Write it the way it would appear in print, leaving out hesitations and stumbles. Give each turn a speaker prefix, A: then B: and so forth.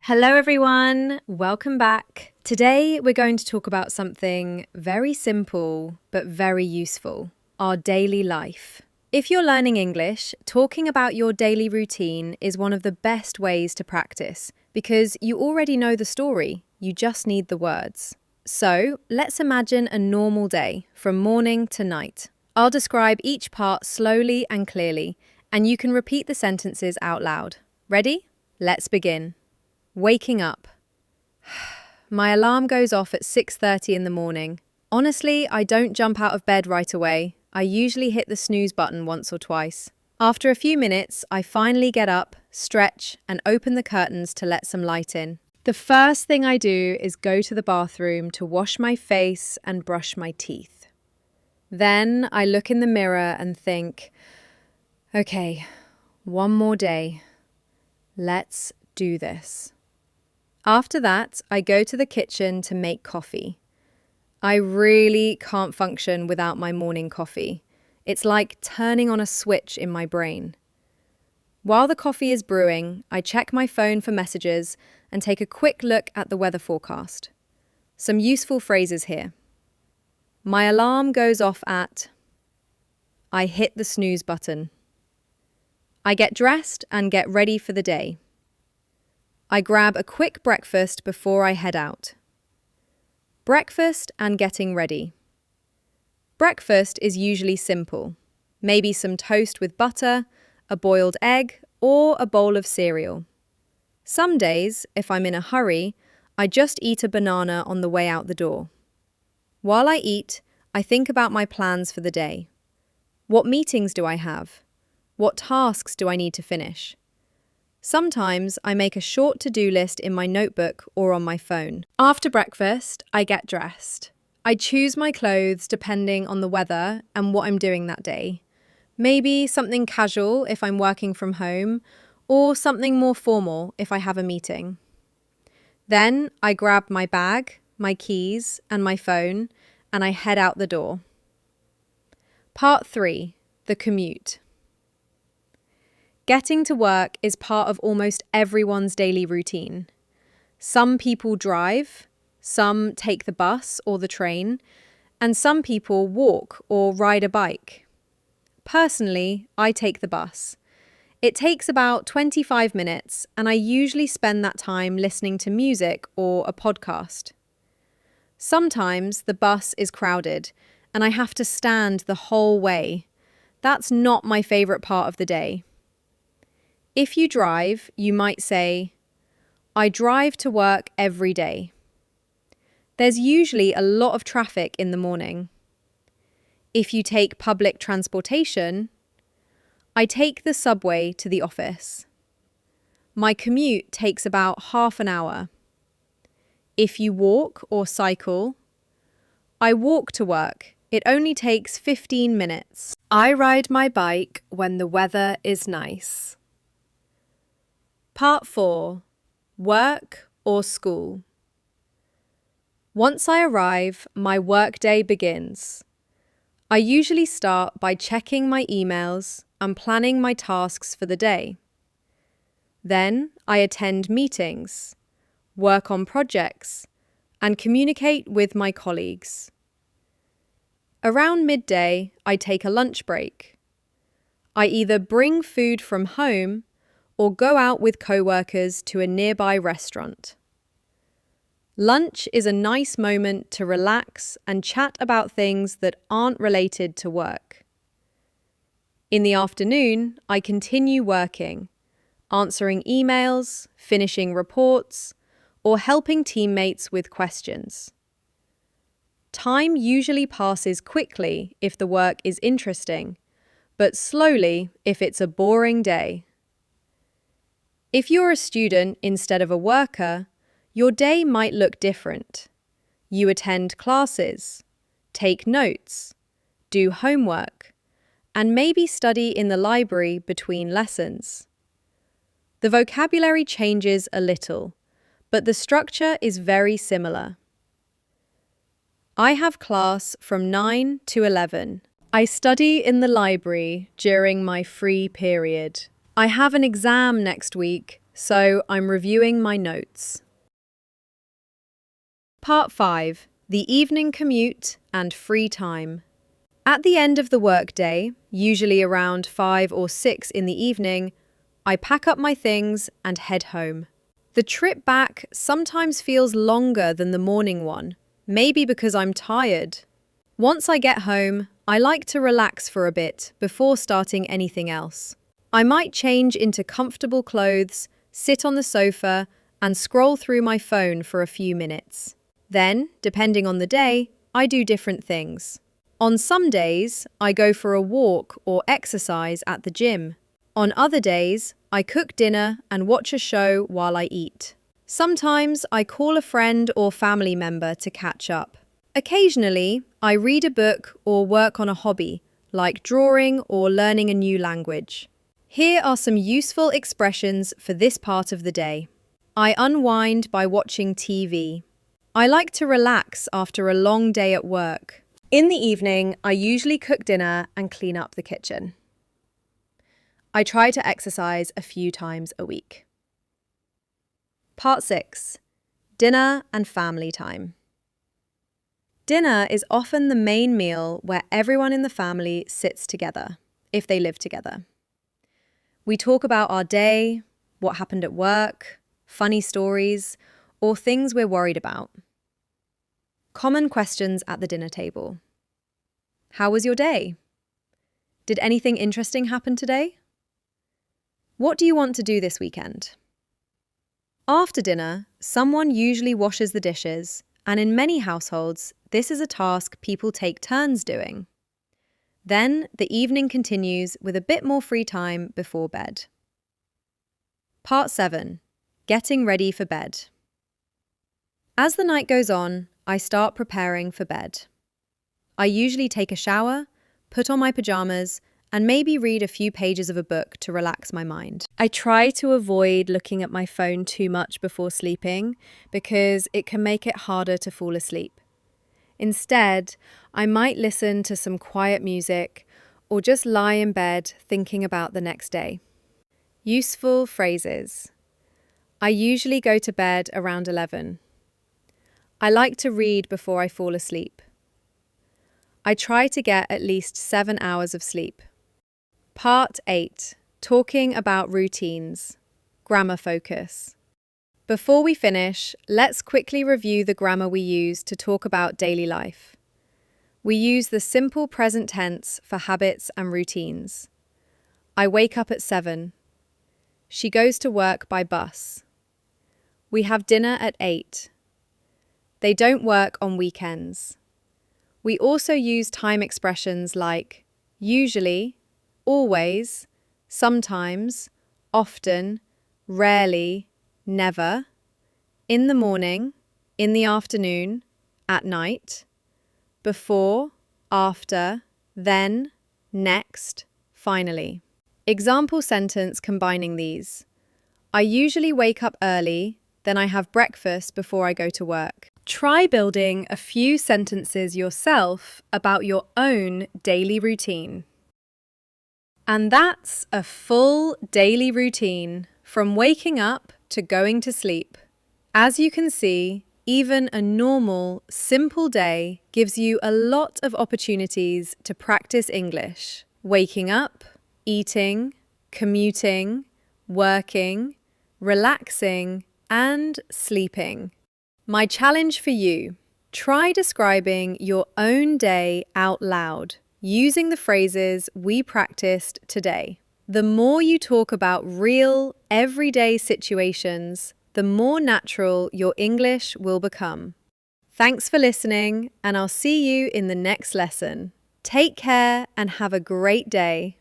A: Hello everyone, welcome back. Today we're going to talk about something very simple but very useful, our daily life. If you're learning English, talking about your daily routine is one of the best ways to practice because you already know the story, you just need the words. So let's imagine a normal day from morning to night. I'll describe each part slowly and clearly, and you can repeat the sentences out loud. Ready? Let's begin. Waking up. My alarm goes off at 6:30 in the morning. Honestly, I don't jump out of bed right away. I usually hit the snooze button once or twice. After a few minutes, I finally get up, stretch, and open the curtains to let some light in. The first thing I do is go to the bathroom to wash my face and brush my teeth. Then I look in the mirror and think, okay, one more day. Let's do this. After that, I go to the kitchen to make coffee. I really can't function without my morning coffee. It's like turning on a switch in my brain. While the coffee is brewing, I check my phone for messages and take a quick look at the weather forecast. Some useful phrases here. My alarm goes off at. I hit the snooze button. I get dressed and get ready for the day. I grab a quick breakfast before I head out. Breakfast and getting ready. Breakfast is usually simple. Maybe some toast with butter, a boiled egg, or a bowl of cereal. Some days, if I'm in a hurry, I just eat a banana on the way out the door. While I eat, I think about my plans for the day. What meetings do I have? What tasks do I need to finish? Sometimes I make a short to-do list in my notebook or on my phone. After breakfast, I get dressed. I choose my clothes depending on the weather and what I'm doing that day. Maybe something casual if I'm working from home, or something more formal if I have a meeting. Then I grab my bag, my keys, and my phone, and I head out the door. Part 3. The commute. Getting to work is part of almost everyone's daily routine. Some people drive, some take the bus or the train, and some people walk or ride a bike. Personally, I take the bus. It takes about 25 minutes, and I usually spend that time listening to music or a podcast. Sometimes the bus is crowded, and I have to stand the whole way. That's not my favourite part of the day. If you drive, you might say, I drive to work every day. There's usually a lot of traffic in the morning. If you take public transportation, I take the subway to the office. My commute takes about half an hour. If you walk or cycle, I walk to work. It only takes 15 minutes. I ride my bike when the weather is nice. Part 4. Work or school. Once I arrive, my workday begins. I usually start by checking my emails and planning my tasks for the day. Then I attend meetings, work on projects, and communicate with my colleagues. Around midday, I take a lunch break. I either bring food from home or go out with co-workers to a nearby restaurant. Lunch is a nice moment to relax and chat about things that aren't related to work. In the afternoon, I continue working, answering emails, finishing reports, or helping teammates with questions. Time usually passes quickly if the work is interesting, but slowly if it's a boring day. If you're a student instead of a worker, your day might look different. You attend classes, take notes, do homework, and maybe study in the library between lessons. The vocabulary changes a little, but the structure is very similar. I have class from 9 to 11. I study in the library during my free period. I have an exam next week, so I'm reviewing my notes. Part 5. The evening commute and free time. At the end of the workday, usually around 5 or 6 in the evening, I pack up my things and head home. The trip back sometimes feels longer than the morning one, maybe because I'm tired. Once I get home, I like to relax for a bit before starting anything else. I might change into comfortable clothes, sit on the sofa, and scroll through my phone for a few minutes. Then, depending on the day, I do different things. On some days, I go for a walk or exercise at the gym. On other days, I cook dinner and watch a show while I eat. Sometimes I call a friend or family member to catch up. Occasionally, I read a book or work on a hobby, like drawing or learning a new language. Here are some useful expressions for this part of the day. I unwind by watching TV. I like to relax after a long day at work. In the evening, I usually cook dinner and clean up the kitchen. I try to exercise a few times a week. Part 6. Dinner and family time. Dinner is often the main meal where everyone in the family sits together, if they live together. We talk about our day, what happened at work, funny stories, or things we're worried about. Common questions at the dinner table. How was your day? Did anything interesting happen today? What do you want to do this weekend? After dinner, someone usually washes the dishes, and in many households, this is a task people take turns doing. Then the evening continues with a bit more free time before bed. Part 7. Getting ready for bed. As the night goes on, I start preparing for bed. I usually take a shower, put on my pajamas, and maybe read a few pages of a book to relax my mind. I try to avoid looking at my phone too much before sleeping because it can make it harder to fall asleep. Instead, I might listen to some quiet music or just lie in bed thinking about the next day. Useful phrases. I usually go to bed around 11. I like to read before I fall asleep. I try to get at least 7 hours of sleep. Part 8. Talking about routines. Grammar focus. Before we finish, let's quickly review the grammar we use to talk about daily life. We use the simple present tense for habits and routines. I wake up at 7. She goes to work by bus. We have dinner at 8. They don't work on weekends. We also use time expressions like usually, always, sometimes, often, rarely, never, in the morning, in the afternoon, at night, before, after, then, next, finally. Example sentence combining these. I usually wake up early, then I have breakfast before I go to work. Try building a few sentences yourself about your own daily routine. And that's a full daily routine from waking up to going to sleep. As you can see, even a normal, simple day gives you a lot of opportunities to practice English. Waking up, eating, commuting, working, relaxing, and sleeping. My challenge for you: try describing your own day out loud using the phrases we practiced today. The more you talk about real, everyday situations, the more natural your English will become. Thanks for listening, and I'll see you in the next lesson. Take care and have a great day.